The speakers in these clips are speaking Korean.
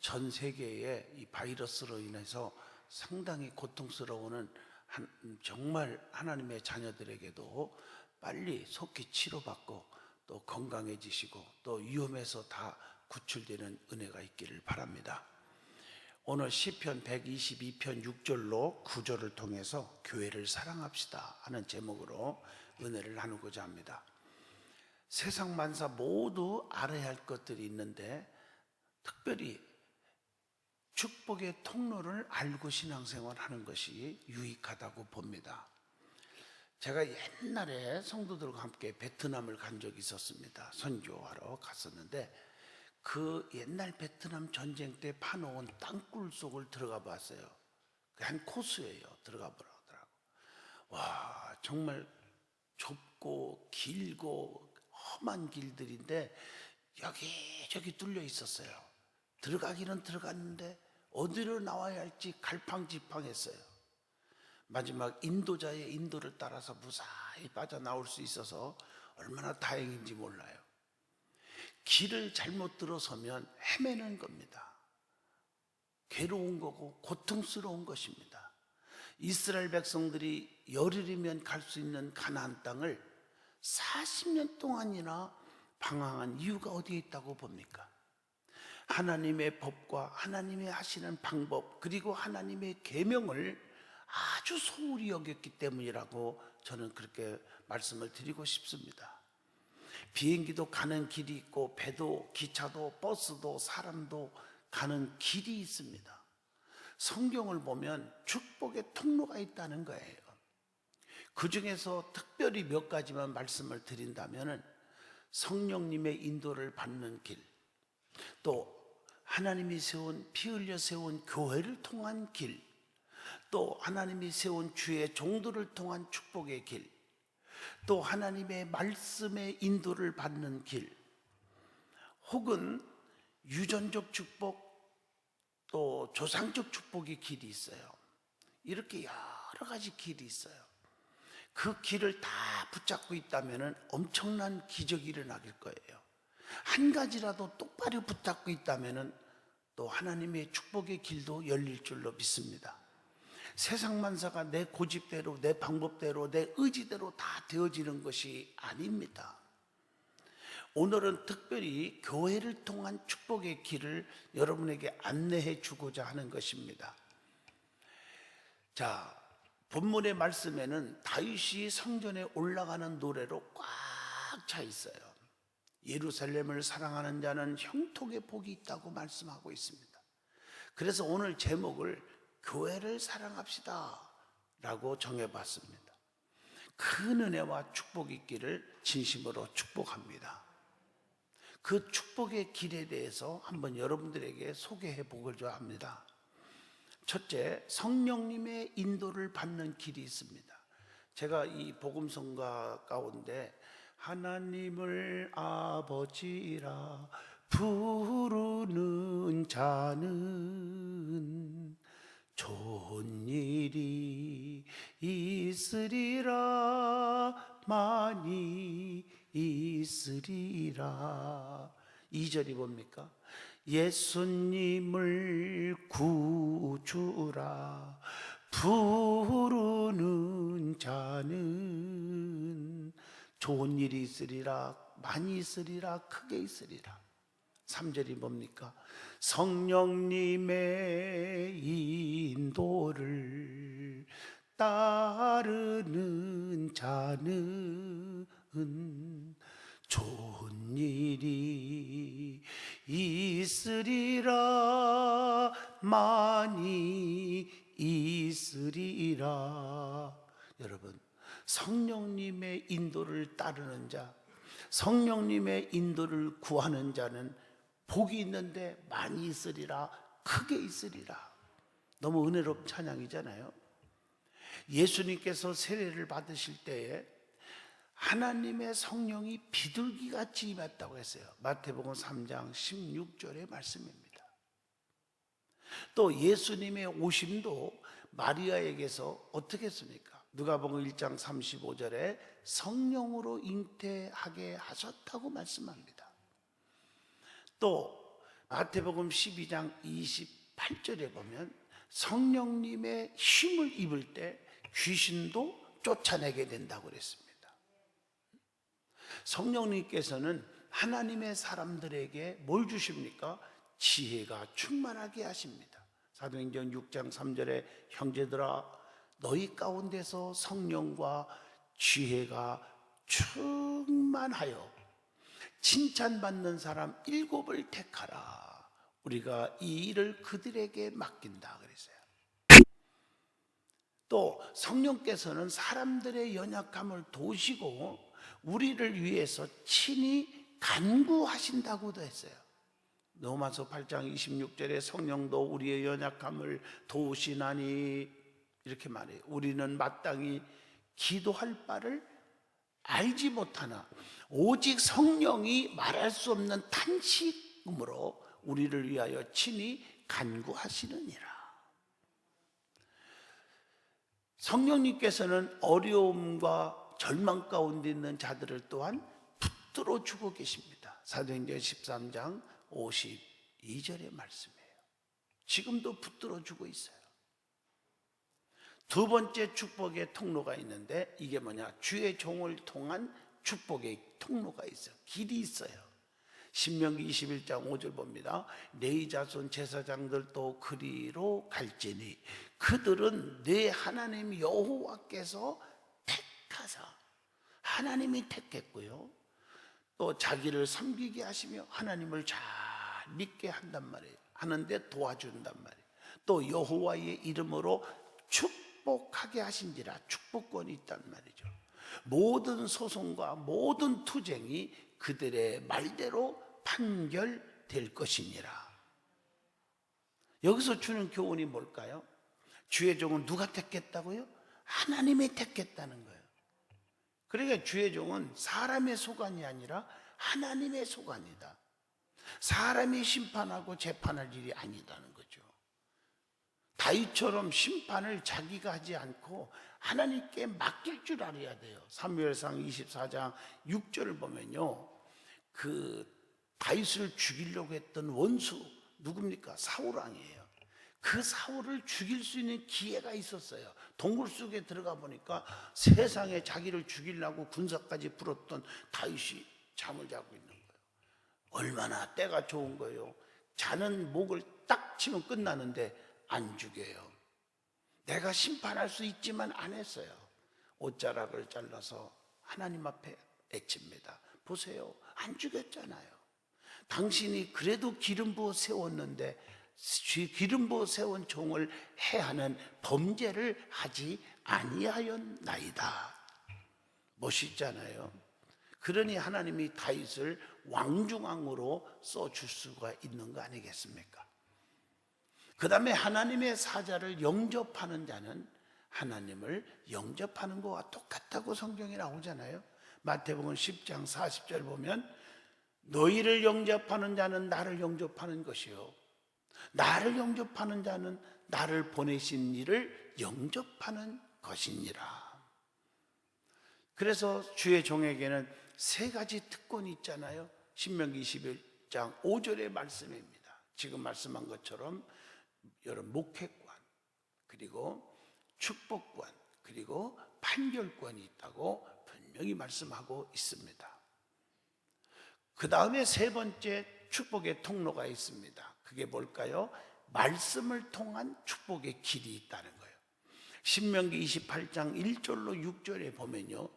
전 세계에 이 바이러스로 인해서 상당히 고통스러워하는 정말 하나님의 자녀들에게도 빨리 속히 치료받고 또 건강해지시고 또 위험에서 다 구출되는 은혜가 있기를 바랍니다. 오늘 시편 122편 6절로 9절을 통해서 교회를 사랑합시다 하는 제목으로 은혜를 나누고자 합니다. 세상 만사 모두 알아야 할 것들이 있는데 특별히 축복의 통로를 알고 신앙생활하는 것이 유익하다고 봅니다. 제가 옛날에 성도들과 함께 베트남을 간 적이 있었습니다. 선교하러 갔었는데 그 옛날 베트남 전쟁 때 파놓은 땅굴 속을 들어가 봤어요. 한 코스예요. 들어가 보라더라고. 와, 정말 좁고 길고 험한 길들인데 여기저기 뚫려 있었어요. 들어가기는 들어갔는데 어디로 나와야 할지 갈팡질팡했어요. 마지막 인도자의 인도를 따라서 무사히 빠져나올 수 있어서 얼마나 다행인지 몰라요. 길을 잘못 들어서면 헤매는 겁니다. 괴로운 거고 고통스러운 것입니다. 이스라엘 백성들이 열흘이면 갈 수 있는 가나안 땅을 40년 동안이나 방황한 이유가 어디에 있다고 봅니까? 하나님의 법과 하나님의 하시는 방법 그리고 하나님의 계명을 아주 소홀히 여겼기 때문이라고 저는 그렇게 말씀을 드리고 싶습니다. 비행기도 가는 길이 있고 배도 기차도 버스도 사람도 가는 길이 있습니다. 성경을 보면 축복의 통로가 있다는 거예요. 그 중에서 특별히 몇 가지만 말씀을 드린다면 성령님의 인도를 받는 길, 또 하나님이 세운 피 흘려 세운 교회를 통한 길, 또 하나님이 세운 주의 종들을 통한 축복의 길, 또 하나님의 말씀의 인도를 받는 길, 혹은 유전적 축복, 또 조상적 축복의 길이 있어요. 이렇게 여러 가지 길이 있어요. 그 길을 다 붙잡고 있다면 엄청난 기적이 일어나길 거예요. 한 가지라도 똑바로 붙잡고 있다면 또 하나님의 축복의 길도 열릴 줄로 믿습니다. 세상 만사가 내 고집대로 내 방법대로 내 의지대로 다 되어지는 것이 아닙니다. 오늘은 특별히 교회를 통한 축복의 길을 여러분에게 안내해 주고자 하는 것입니다. 자, 본문의 말씀에는 다윗이 성전에 올라가는 노래로 꽉 차 있어요. 예루살렘을 사랑하는 자는 형통의 복이 있다고 말씀하고 있습니다. 그래서 오늘 제목을 교회를 사랑합시다 라고 정해봤습니다. 큰 은혜와 축복이 있기를 진심으로 축복합니다. 그 축복의 길에 대해서 한번 여러분들에게 소개해 보고자 합니다. 첫째, 성령님의 인도를 받는 길이 있습니다. 제가 이 복음성가 가운데 하나님을 아버지라 부르는 자는 좋은 일이 있으리라 많이 있으리라. 2절이 뭡니까? 예수님을 구주라 부르는 자는 좋은 일이 있으리라 많이 있으리라 크게 있으리라. 3절이 뭡니까? 성령님의 인도를 따르는 자는 좋은 일이 있으리라 많이 있으리라. 여러분, 성령님의 인도를 따르는 자, 성령님의 인도를 구하는 자는 복이 있는데 많이 있으리라 크게 있으리라. 너무 은혜롭은 찬양이잖아요. 예수님께서 세례를 받으실 때에 하나님의 성령이 비둘기같이 임했다고 했어요. 마태복음 3장 16절의 말씀입니다. 또 예수님의 오심도 마리아에게서 어떻게 했습니까? 누가복음 1장 35절에 성령으로 잉태하게 하셨다고 말씀합니다. 또 마태복음 12장 28절에 보면 성령님의 힘을 입을 때 귀신도 쫓아내게 된다고 그랬습니다. 성령님께서는 하나님의 사람들에게 뭘 주십니까? 지혜가 충만하게 하십니다. 사도행전 6장 3절에 형제들아 너희 가운데서 성령과 지혜가 충만하여 칭찬받는 사람 7을 택하라. 우리가 이 일을 그들에게 맡긴다 그랬어요. 또 성령께서는 사람들의 연약함을 도우시고 우리를 위해서 친히 간구하신다고도 했어요. 로마서 8장 26절에 성령도 우리의 연약함을 도우시나니 이렇게 말해요. 우리는 마땅히 기도할 바를 알지 못하나 오직 성령이 말할 수 없는 탄식음으로 우리를 위하여 친히 간구하시느니라. 성령님께서는 어려움과 절망 가운데 있는 자들을 또한 붙들어 주고 계십니다. 사도행전 13장 52절의 말씀이에요. 지금도 붙들어 주고 있어요. 두 번째 축복의 통로가 있는데 이게 뭐냐? 주의 종을 통한 축복의 통로가 있어요. 길이 있어요. 신명기 21장 5절 봅니다. 네 자손 제사장들도 그리로 갈지니 그들은 네 하나님 여호와께서 택하사, 하나님이 택했고요, 또 자기를 섬기게 하시며 하나님을 잘 믿게 한단 말이에요. 하는데 도와준단 말이에요. 또 여호와의 이름으로 축복하게 하신지라, 축복권이 있단 말이죠. 모든 소송과 모든 투쟁이 그들의 말대로 판결될 것이니라. 여기서 주는 교훈이 뭘까요? 주의 종은 누가 택했다고요? 하나님이 택했다는 거예요. 그러니까 주의 종은 사람의 소관이 아니라 하나님의 소관이다. 사람이 심판하고 재판할 일이 아니다는 거죠. 다윗처럼 심판을 자기가 하지 않고 하나님께 맡길 줄 알아야 돼요. 사무엘상 24장 6절을 보면요, 그 다윗을 죽이려고 했던 원수 누굽니까? 사울왕이에요. 그 사울을 죽일 수 있는 기회가 있었어요. 동굴 속에 들어가 보니까 세상에 자기를 죽이려고 군사까지 풀었던 다윗이 잠을 자고 있는 거예요. 얼마나 때가 좋은 거예요. 자는 목을 딱 치면 끝나는데 안 죽여요. 내가 심판할 수 있지만 안 했어요. 옷자락을 잘라서 하나님 앞에 애칩니다. 보세요, 안 죽였잖아요. 당신이 그래도 기름 부어 세웠는데 기름 부어 세운 종을 해하는 범죄를 하지 아니하였나이다. 멋있잖아요. 그러니 하나님이 다윗을 왕중왕으로 써줄 수가 있는 거 아니겠습니까? 그 다음에 하나님의 사자를 영접하는 자는 하나님을 영접하는 것과 똑같다고 성경에 나오잖아요. 마태복음 10장 40절 보면 너희를 영접하는 자는 나를 영접하는 것이요, 나를 영접하는 자는 나를 보내신 이를 영접하는 것이니라. 그래서 주의 종에게는 세 가지 특권이 있잖아요. 신명기 21장 5절의 말씀입니다. 지금 말씀한 것처럼 여러분 목회권, 그리고 축복권, 그리고 판결권이 있다고 분명히 말씀하고 있습니다. 그 다음에 세 번째 축복의 통로가 있습니다. 그게 뭘까요? 말씀을 통한 축복의 길이 있다는 거예요. 신명기 28장 1절로 6절에 보면요,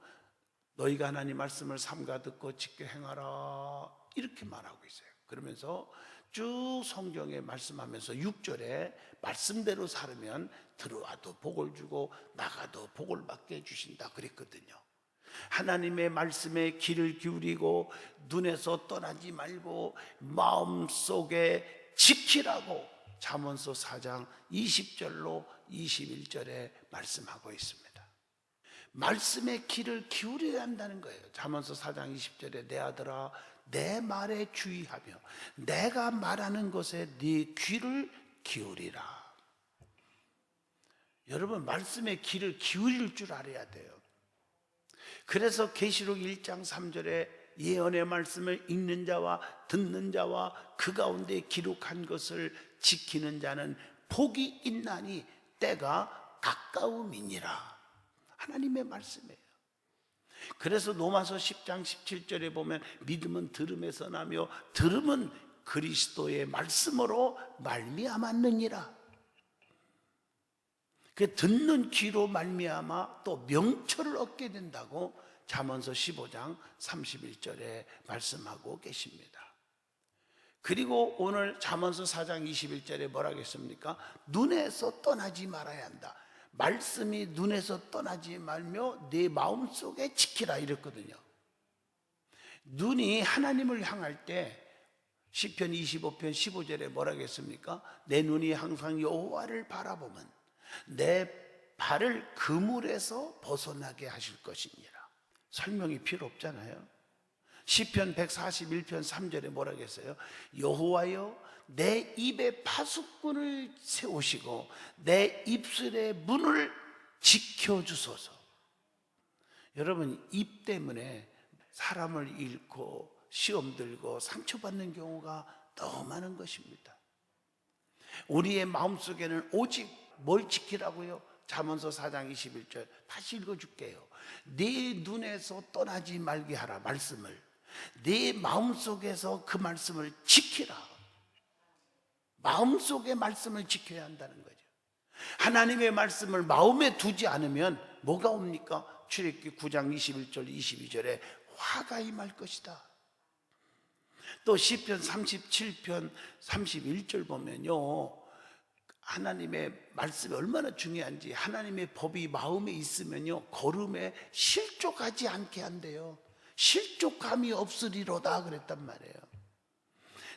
너희가 하나님 말씀을 삼가 듣고 지켜 행하라 이렇게 말하고 있어요. 그러면서 쭉 성경에 말씀하면서 6절에 말씀대로 살으면 들어와도 복을 주고 나가도 복을 받게 해주신다 그랬거든요. 하나님의 말씀에 귀를 기울이고 눈에서 떠나지 말고 마음속에 지키라고 잠언서 4장 20절로 21절에 말씀하고 있습니다. 말씀에 귀를 기울여야 한다는 거예요. 잠언서 4장 20절에 내 아들아 내 말에 주의하며 내가 말하는 것에 네 귀를 기울이라. 여러분, 말씀에 귀를 기울일 줄 알아야 돼요. 그래서 계시록 1장 3절에 예언의 말씀을 읽는 자와 듣는 자와 그 가운데 기록한 것을 지키는 자는 복이 있나니 때가 가까움이니라. 하나님의 말씀이에요. 그래서 로마서 10장 17절에 보면 믿음은 들음에서 나며 들음은 그리스도의 말씀으로 말미암았느니라. 그 듣는 귀로 말미암아 또 명철을 얻게 된다고 잠언서 15장 31절에 말씀하고 계십니다. 그리고 오늘 잠언서 4장 21절에 뭐라 하겠습니까? 눈에서 떠나지 말아야 한다. 말씀이 눈에서 떠나지 말며 내 마음속에 지키라 이랬거든요. 눈이 하나님을 향할 때 시편 25편 15절에 뭐라 하겠습니까? 내 눈이 항상 여호와를 바라보면 내 발을 그물에서 벗어나게 하실 것이니라. 설명이 필요 없잖아요. 시편 141편 3절에 뭐라 하겠어요? 여호와여 내 입에 파수꾼을 세우시고 내 입술의 문을 지켜주소서. 여러분, 입 때문에 사람을 잃고 시험 들고 상처받는 경우가 너무 많은 것입니다. 우리의 마음속에는 오직 뭘 지키라고요? 잠언서 4장 21절 다시 읽어줄게요. 네 눈에서 떠나지 말게 하라. 말씀을 네 마음속에서 그 말씀을 지키라. 마음속의 말씀을 지켜야 한다는 거죠. 하나님의 말씀을 마음에 두지 않으면 뭐가 옵니까? 출애굽기 9장 21절 22절에 화가 임할 것이다. 또 시편 37편 31절 보면요, 하나님의 말씀이 얼마나 중요한지, 하나님의 법이 마음에 있으면요 걸음에 실족하지 않게 한대요. 실족함이 없으리로다 그랬단 말이에요.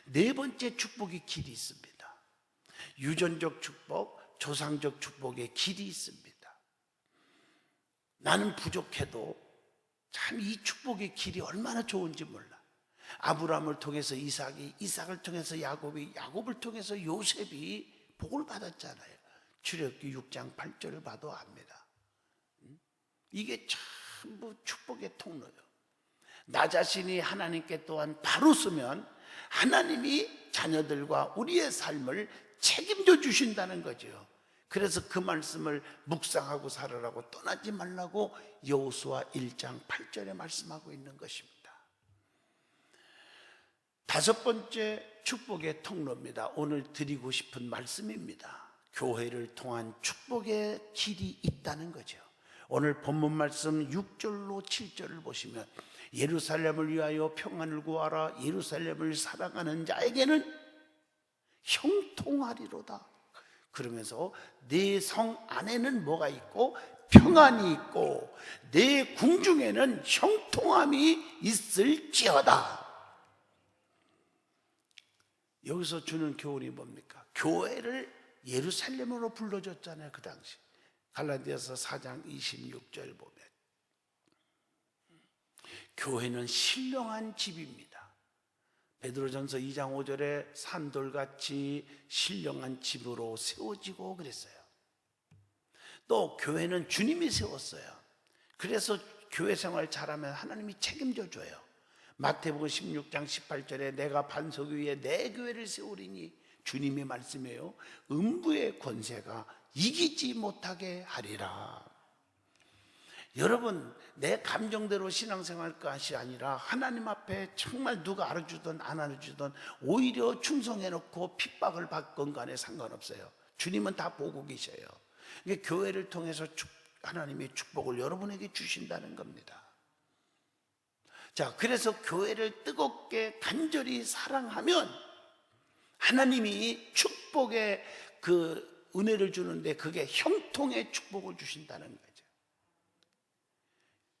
네 번째 축복의 길이 있습니다. 유전적 축복, 조상적 축복의 길이 있습니다. 나는 부족해도 참 이 축복의 길이 얼마나 좋은지 몰라. 아브라함을 통해서 이삭이, 이삭을 통해서 야곱이, 야곱을 통해서 요셉이 복을 받았잖아요. 출애굽기 6장 8절을 봐도 압니다. 이게 전부 축복의 통로예요. 나 자신이 하나님께 또한 바로 서면 하나님이 자녀들과 우리의 삶을 책임져 주신다는 거죠. 그래서 그 말씀을 묵상하고 살으라고, 떠나지 말라고 여호수아 1장 8절에 말씀하고 있는 것입니다. 다섯 번째 축복의 통로입니다. 오늘 드리고 싶은 말씀입니다. 교회를 통한 축복의 길이 있다는 거죠. 오늘 본문 말씀 6절로 7절을 보시면 예루살렘을 위하여 평안을 구하라. 예루살렘을 사랑하는 자에게는 형통하리로다. 그러면서 네 성 안에는 뭐가 있고 평안이 있고 네 궁중에는 형통함이 있을지어다. 여기서 주는 교훈이 뭡니까? 교회를 예루살렘으로 불러줬잖아요. 그 당시 갈라디아서 4장 26절 보면 교회는 신령한 집입니다. 베드로전서 2장 5절에 산돌같이 신령한 집으로 세워지고 그랬어요. 또 교회는 주님이 세웠어요. 그래서 교회 생활 잘하면 하나님이 책임져 줘요. 마태복음 16장 18절에 내가 반석 위에 내 교회를 세우리니, 주님의 말씀이에요. 음부의 권세가 이기지 못하게 하리라. 여러분, 내 감정대로 신앙생활 것이 아니라 하나님 앞에 정말 누가 알아주든 안 알아주든 오히려 충성해놓고 핍박을 받건 간에 상관없어요. 주님은 다 보고 계셔요. 그러니까 교회를 통해서 하나님의 축복을 여러분에게 주신다는 겁니다. 자, 그래서 교회를 뜨겁게 간절히 사랑하면 하나님이 축복의 그 은혜를 주는데 그게 형통의 축복을 주신다는 거죠.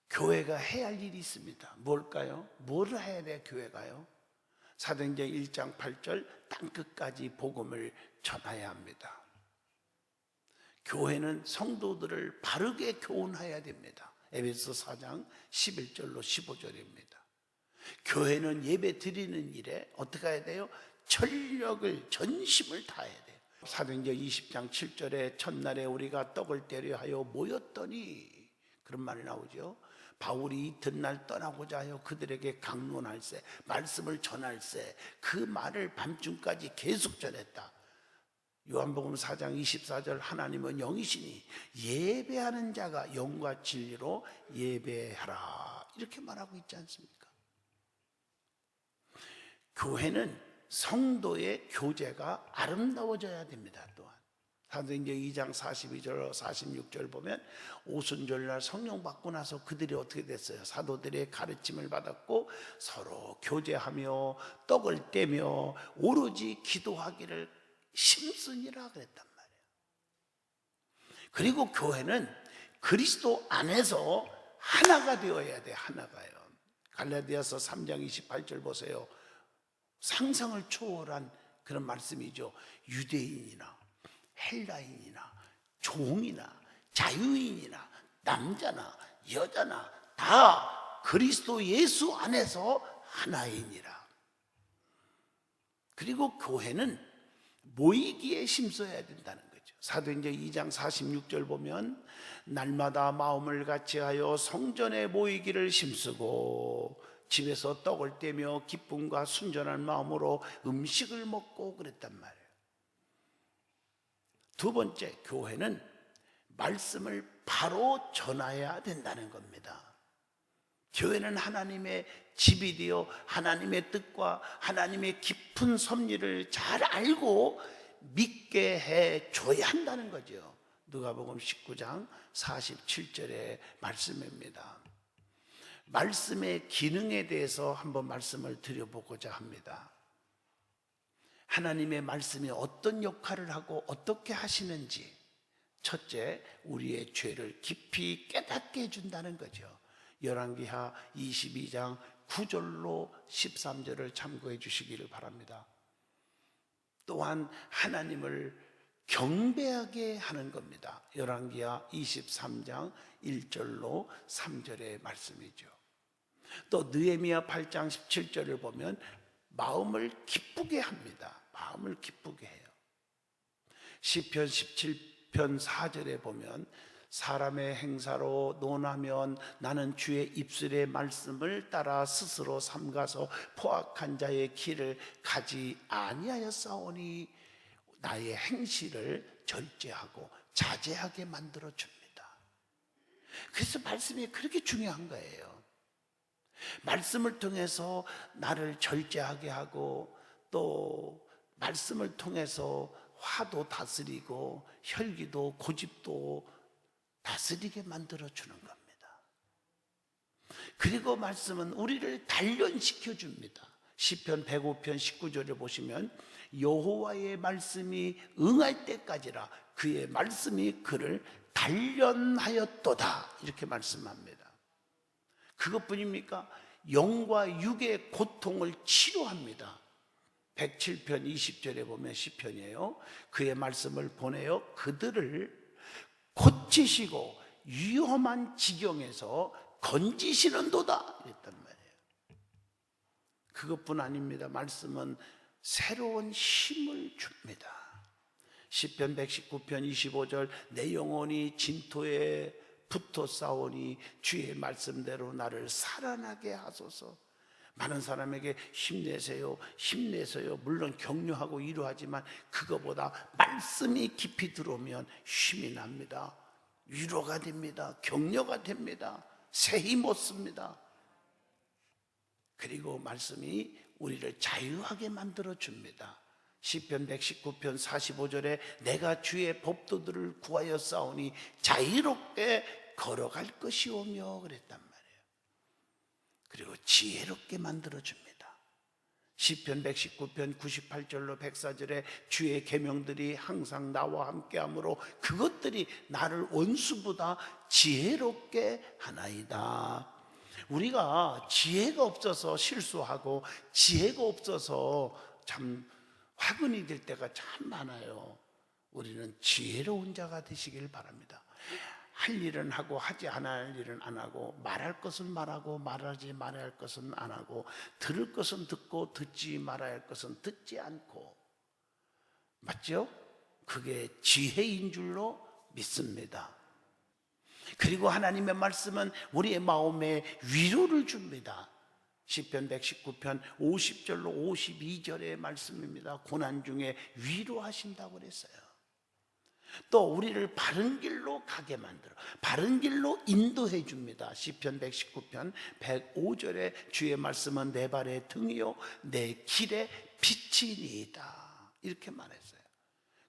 교회가 해야 할 일이 있습니다. 뭘까요? 뭘 해야 돼 교회가요? 사도행전 1장 8절 땅끝까지 복음을 전해야 합니다. 교회는 성도들을 바르게 교훈해야 됩니다. 에베소 4장 11절로 15절입니다. 교회는 예배 드리는 일에 어떻게 해야 돼요? 전력을, 전심을 다해야 돼요. 사도행전 20장 7절에 첫날에 우리가 떡을 떼려 하여 모였더니, 그런 말이 나오죠. 바울이 이튿날 떠나고자 하여 그들에게 강론할세, 말씀을 전할세, 그 말을 밤중까지 계속 전했다. 요한복음 4장 24절, 하나님은 영이시니 예배하는 자가 영과 진리로 예배하라, 이렇게 말하고 있지 않습니까? 교회는 성도의 교제가 아름다워져야 됩니다. 또한 사도행전 2장 42절 46절 보면 오순절날 성령 받고 나서 그들이 어떻게 됐어요? 사도들의 가르침을 받았고 서로 교제하며 떡을 떼며 오로지 기도하기를 심쓰니라 그랬단 말이에요. 그리고 교회는 그리스도 안에서 하나가 되어야 돼. 하나가요. 갈라디아서 3장 28절 보세요. 상상을 초월한 그런 말씀이죠. 유대인이나 헬라인이나 종이나 자유인이나 남자나 여자나 다 그리스도 예수 안에서 하나이니라. 그리고 교회는 모이기에 힘써야 된다는 거죠. 사도행전 2장 46절 보면 날마다 마음을 같이하여 성전에 모이기를 힘쓰고 집에서 떡을 떼며 기쁨과 순전한 마음으로 음식을 먹고 그랬단 말이에요. 두 번째, 교회는 말씀을 바로 전해야 된다는 겁니다. 교회는 하나님의 집이 되어 하나님의 뜻과 하나님의 깊은 섭리를 잘 알고 믿게 해줘야 한다는 거죠. 누가복음 19장 47절의 말씀입니다. 말씀의 기능에 대해서 한번 말씀을 드려보고자 합니다. 하나님의 말씀이 어떤 역할을 하고 어떻게 하시는지, 첫째, 우리의 죄를 깊이 깨닫게 해준다는 거죠. 열왕기하 22장 9절로 13절을 참고해 주시기를 바랍니다. 또한 하나님을 경배하게 하는 겁니다. 열왕기하 23장 1절로 3절의 말씀이죠. 또 느헤미야 8장 17절을 보면 마음을 기쁘게 합니다. 마음을 기쁘게 해요. 시편 17편 4절에 보면 사람의 행사로 논하면 나는 주의 입술의 말씀을 따라 스스로 삼가서 포악한 자의 길을 가지 아니하였사오니 나의 행실을 절제하고 자제하게 만들어 줍니다. 그래서 말씀이 그렇게 중요한 거예요. 말씀을 통해서 나를 절제하게 하고 또 말씀을 통해서 화도 다스리고 혈기도 고집도 다스리게 만들어주는 겁니다. 그리고 말씀은 우리를 단련시켜 줍니다. 시편 105편 19절을 보시면 여호와의 말씀이 응할 때까지라 그의 말씀이 그를 단련하였도다, 이렇게 말씀합니다. 그것뿐입니까? 영과 육의 고통을 치료합니다. 107편 20절에 보면 시편이에요. 그의 말씀을 보내어 그들을 고치시고 위험한 지경에서 건지시는도다, 이랬단 말이에요. 그것뿐 아닙니다. 말씀은 새로운 힘을 줍니다. 시편 119편 25절 내 영혼이 진토에 붙어 싸우니 주의 말씀대로 나를 살아나게 하소서. 많은 사람에게 힘내세요, 힘내세요, 물론 격려하고 위로하지만 그거보다 말씀이 깊이 들어오면 힘이 납니다. 위로가 됩니다. 격려가 됩니다. 새 힘 얻습니다. 그리고 말씀이 우리를 자유하게 만들어 줍니다. 시편 119편 45절에 내가 주의 법도들을 구하여 싸우니 자유롭게 걸어갈 것이오며 그랬단 말이에요. 그리고 지혜롭게 만들어 줍니다. 시편 119편 98절로 104절에 주의 계명들이 항상 나와 함께하므로 그것들이 나를 원수보다 지혜롭게 하나이다. 우리가 지혜가 없어서 실수하고 지혜가 없어서 참 화근이 될 때가 참 많아요. 우리는 지혜로운 자가 되시길 바랍니다. 할 일은 하고 하지 않아야 할 일은 안 하고, 말할 것은 말하고 말하지 말아야 할 것은 안 하고, 들을 것은 듣고 듣지 말아야 할 것은 듣지 않고, 맞죠? 그게 지혜인 줄로 믿습니다. 그리고 하나님의 말씀은 우리의 마음에 위로를 줍니다. 시편 119편 50절로 52절의 말씀입니다. 고난 중에 위로하신다고 그랬어요. 또 우리를 바른 길로 가게 만들어 바른 길로 인도해 줍니다. 시편 119편 105절에 주의 말씀은 내 발의 등이요 내 길의 빛이니이다, 이렇게 말했어요.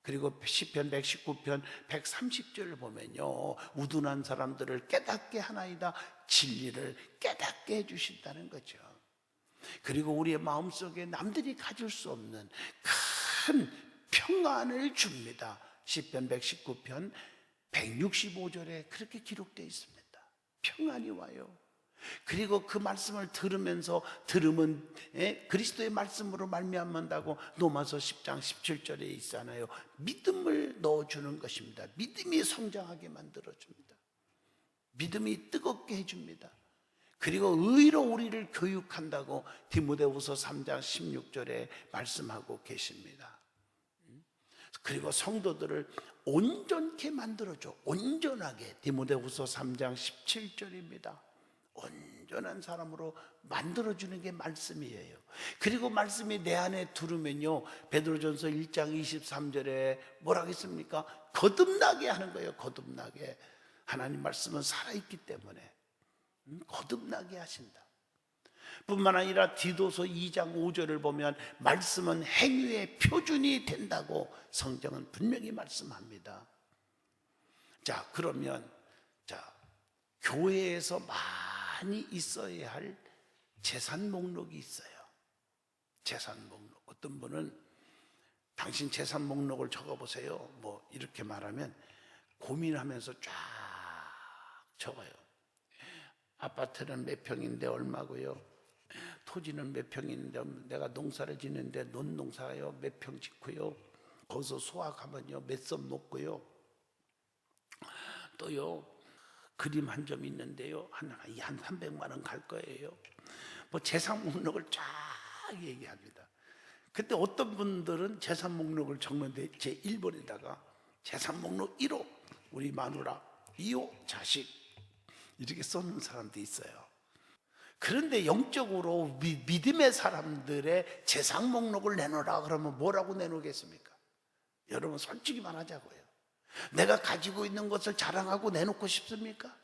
그리고 시편 119편 130절을 보면요, 우둔한 사람들을 깨닫게 하나이다, 진리를 깨닫게 해주신다는 거죠. 그리고 우리의 마음속에 남들이 가질 수 없는 큰 평안을 줍니다. 시편 119편 165절에 그렇게 기록되어 있습니다. 평안이 와요. 그리고 그 말씀을 들으면 그리스도의 말씀으로 말미암는다고 로마서 10장 17절에 있잖아요. 믿음을 넣어주는 것입니다. 믿음이 성장하게 만들어줍니다. 믿음이 뜨겁게 해줍니다. 그리고 의로 우리를 교육한다고 디모데후서 3장 16절에 말씀하고 계십니다. 그리고 성도들을 온전케 만들어줘. 온전하게. 디모데후서 3장 17절입니다. 온전한 사람으로 만들어주는 게 말씀이에요. 그리고 말씀이 내 안에 들으면요, 베드로전서 1장 23절에 뭐라고 했습니까? 거듭나게 하는 거예요. 거듭나게. 하나님 말씀은 살아있기 때문에 거듭나게 하신다. 뿐만 아니라 디도서 2장 5절을 보면 말씀은 행위의 표준이 된다고 성경은 분명히 말씀합니다. 자, 그러면 교회에서 많이 있어야 할 재산 목록이 있어요. 재산 목록. 어떤 분은 당신 재산 목록을 적어보세요. 뭐 이렇게 말하면 고민하면서 쫙 적어요. 아파트는 몇 평인데 얼마고요? 토지는 몇 평인데, 내가 농사를 짓는데 논농사요 몇 평 짓고요, 거기서 수확하면요 몇 선 먹고요, 또요 그림 한 점 있는데요 한 300만 원 갈 거예요. 뭐 재산 목록을 쫙 얘기합니다. 그때 어떤 분들은 재산 목록을 적는데 제 1번에다가 재산 목록 1호 우리 마누라, 2호 자식, 이렇게 써놓은 사람도 있어요. 그런데 영적으로 믿음의 사람들의 재산 목록을 내놓으라 그러면 뭐라고 내놓겠습니까? 여러분 솔직히 말하자고요. 내가 가지고 있는 것을 자랑하고 내놓고 싶습니까?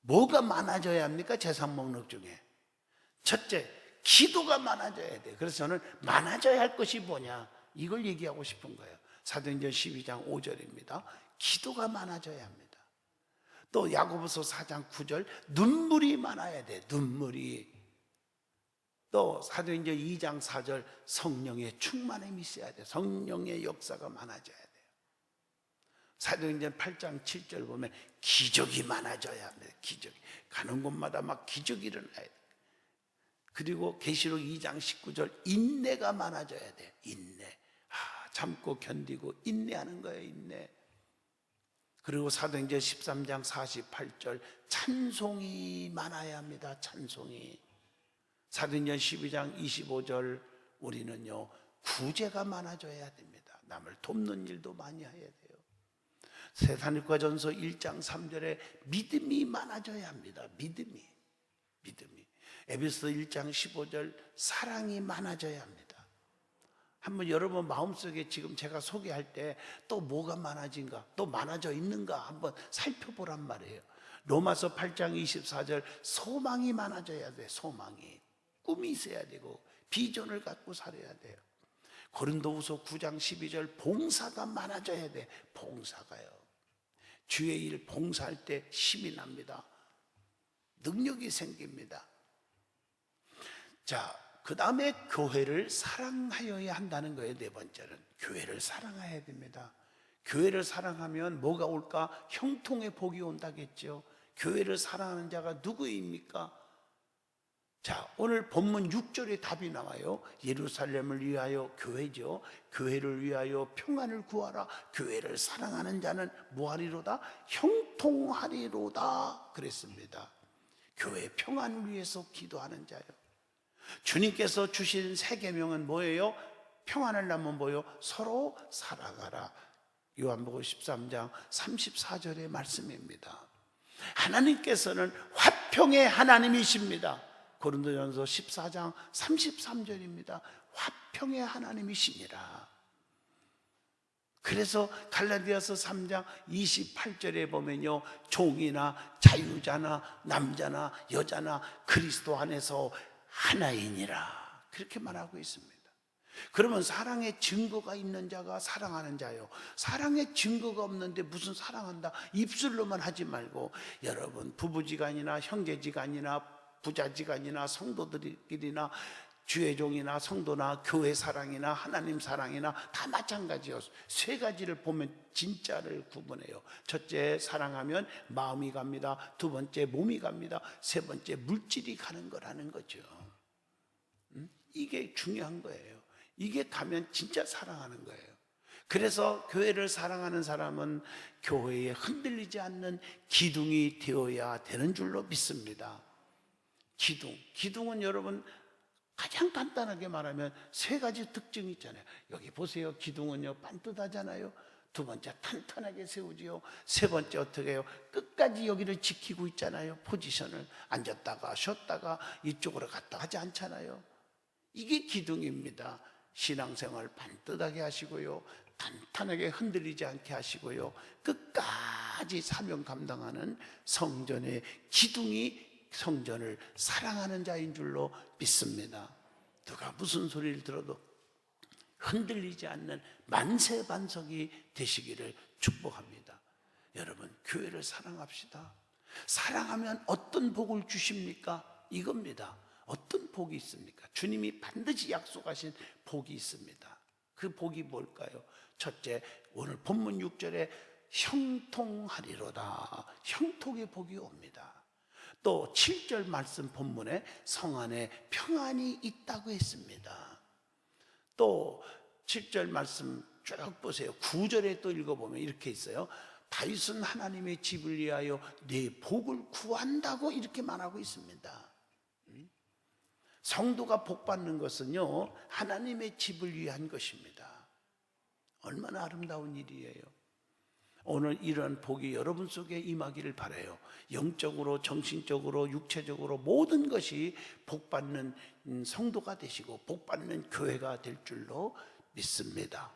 뭐가 많아져야 합니까? 재산 목록 중에 첫째, 기도가 많아져야 돼요. 그래서 저는 많아져야 할 것이 뭐냐, 이걸 얘기하고 싶은 거예요. 사도행전 12장 5절입니다. 기도가 많아져야 합니다. 또 야고보서 4장 9절, 눈물이 많아야 돼. 눈물이. 또 사도행전 2장 4절, 성령의 충만함이 있어야 돼. 성령의 역사가 많아져야 돼요. 사도행전 8장 7절 보면 기적이 많아져야 합니다. 기적이. 가는 곳마다 막 기적이 일어나야 돼. 그리고 계시록 2장 19절, 인내가 많아져야 돼. 인내. 참고 견디고 인내하는 거예요. 인내. 그리고 사도행전 13장 48절, 찬송이 많아야 합니다. 찬송이. 사도행전 12장 25절, 우리는요 구제가 많아져야 됩니다. 남을 돕는 일도 많이 해야 돼요. 세사니가전서 1장 3절에 믿음이 많아져야 합니다. 믿음이. 에베소 1장 15절, 사랑이 많아져야 합니다. 한번 여러분 마음속에 지금 제가 소개할 때 또 뭐가 많아진가, 또 많아져 있는가 한번 살펴보란 말이에요. 로마서 8장 24절, 소망이 많아져야 돼. 소망이. 꿈이 있어야 되고 비전을 갖고 살아야 돼요. 고린도후서 9장 12절, 봉사가 많아져야 돼. 봉사가요. 주의 일 봉사할 때 힘이 납니다. 능력이 생깁니다. 자, 그 다음에 교회를 사랑하여야 한다는 거예요. 네 번째는 교회를 사랑해야 됩니다. 교회를 사랑하면 뭐가 올까? 형통의 복이 온다겠죠. 교회를 사랑하는 자가 누구입니까? 자, 오늘 본문 6절에 답이 나와요. 예루살렘을 위하여, 교회죠. 교회를 위하여 평안을 구하라. 교회를 사랑하는 자는 뭐하리로다? 형통하리로다 그랬습니다. 교회 평안을 위해서 기도하는 자요. 주님께서 주신 세 계명은 뭐예요? 평안을 낳으면 뭐예요? 서로 살아가라. 요한복음 13장 34절의 말씀입니다. 하나님께서는 화평의 하나님이십니다. 고린도전서 14장 33절입니다. 화평의 하나님이시니라. 그래서 갈라디아서 3장 28절에 보면요, 종이나 자유자나 남자나 여자나 그리스도 안에서 하나이니라, 그렇게 말하고 있습니다. 그러면 사랑의 증거가 있는 자가 사랑하는 자요, 사랑의 증거가 없는데 무슨 사랑한다 입술로만 하지 말고, 여러분 부부지간이나 형제지간이나 부자지간이나 성도들끼리나 주의 종이나 성도나 교회 사랑이나 하나님 사랑이나 다 마찬가지요. 세 가지를 보면 진짜를 구분해요. 첫째, 사랑하면 마음이 갑니다. 두 번째, 몸이 갑니다. 세 번째, 물질이 가는 거라는 거죠. 이게 중요한 거예요. 이게 가면 진짜 사랑하는 거예요. 그래서 교회를 사랑하는 사람은 교회에 흔들리지 않는 기둥이 되어야 되는 줄로 믿습니다. 기둥은 여러분 가장 간단하게 말하면 세 가지 특징이 있잖아요. 여기 보세요. 기둥은요, 반듯하잖아요. 두 번째, 탄탄하게 세우지요. 세 번째, 어떻게 해요? 끝까지 여기를 지키고 있잖아요. 포지션을 앉았다가 쉬었다가 이쪽으로 갔다 하지 않잖아요. 이게 기둥입니다. 신앙생활 반듯하게 하시고요, 탄탄하게 흔들리지 않게 하시고요, 끝까지 사명 감당하는 성전의 기둥이 성전을 사랑하는 자인 줄로 믿습니다. 누가 무슨 소리를 들어도 흔들리지 않는 만세반석이 되시기를 축복합니다. 여러분, 교회를 사랑합시다. 사랑하면 어떤 복을 주십니까? 이겁니다. 어떤 복이 있습니까? 주님이 반드시 약속하신 복이 있습니다. 그 복이 뭘까요? 첫째, 오늘 본문 6절에 형통하리로다. 형통의 복이 옵니다. 또 7절 말씀 본문에 성 안에 평안이 있다고 했습니다. 또 7절 말씀 쭉 보세요. 9절에 또 읽어보면 이렇게 있어요. 다윗은 하나님의 집을 위하여 내 복을 구한다고 이렇게 말하고 있습니다. 성도가 복 받는 것은요, 하나님의 집을 위한 것입니다. 얼마나 아름다운 일이에요. 오늘 이런 복이 여러분 속에 임하기를 바라요. 영적으로, 정신적으로, 육체적으로 모든 것이 복받는 성도가 되시고 복받는 교회가 될 줄로 믿습니다.